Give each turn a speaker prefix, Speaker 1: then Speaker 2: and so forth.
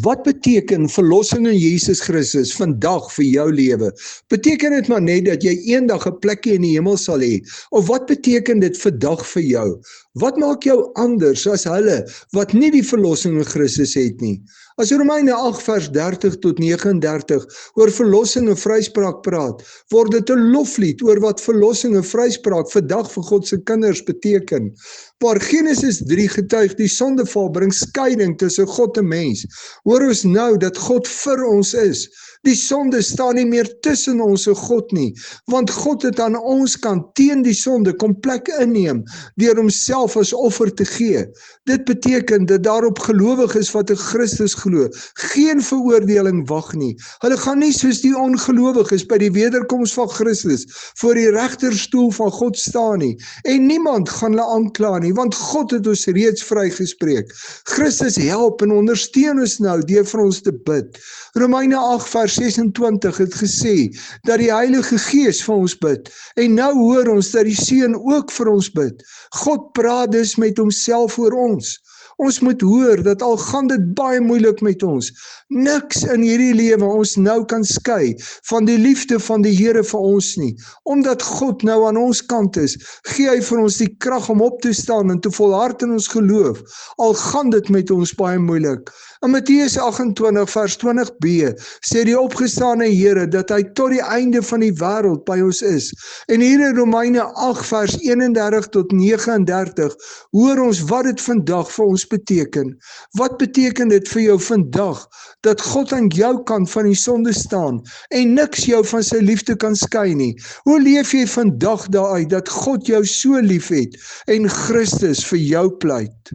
Speaker 1: Wat beteken verlossing in Jesus Christus vandag vir jou lewe? Beteken dit maar net dat jy eendag 'n plekkie in die hemel sal hê? Of wat beteken dit vandag vir jou? Wat maak jou anders as hulle wat nie die verlossing in Christus het nie? As Romeine 8 vers 30 tot 39 oor verlossing en vryspraak praat, word dit 'n loflied oor wat verlossing en vryspraak vandag vir God se kinders beteken. Waar Genesis 3 getuig die sondeval bring skeiding tussen God en mens, hoor ons nou dat God vir ons is. Die sonde staan nie meer tussen ons en God nie, want God het aan ons kant teen die sonde kom plek inneem deur homself as offer te gee. Dit beteken dat daarop gelowiges wat in Christus glo, geen veroordeling wag nie. Hulle gaan nie soos die ongelowiges by die wederkoms van Christus voor die regterstoel van God staan nie, en niemand gaan hulle aankla nie, want God het ons reeds vrygespreek. Christus help en ondersteun ons nou deur vir ons te bid. Romeine 8 vers 26 het gesê dat die Heilige Gees vir ons bid, en nou hoor ons dat die Seun ook vir ons bid. God praat dus met homself oor ons. Ons moet hoor dat al gaan dit baie moeilik met ons, niks in hierdie lewe ons nou kan skei van die liefde van die Here vir ons nie. Omdat God nou aan ons kant is, gee hy vir ons die krag om op te staan en te volhard in ons geloof, al gaan dit met ons baie moeilik. In Matteus 28 vers 20b sê die opgestane Here dat hy tot die einde van die wêreld by ons is. En hier in Romeine 8 vers 31 tot 39 hoor ons wat dit vandag vir ons beteken. Wat beteken dit vir jou vandag dat God aan jou kant van die sonde staan en niks jou van sy liefde kan skei nie? Hoe leef jy vandag daaruit dat God jou so lief het en Christus vir jou pleit?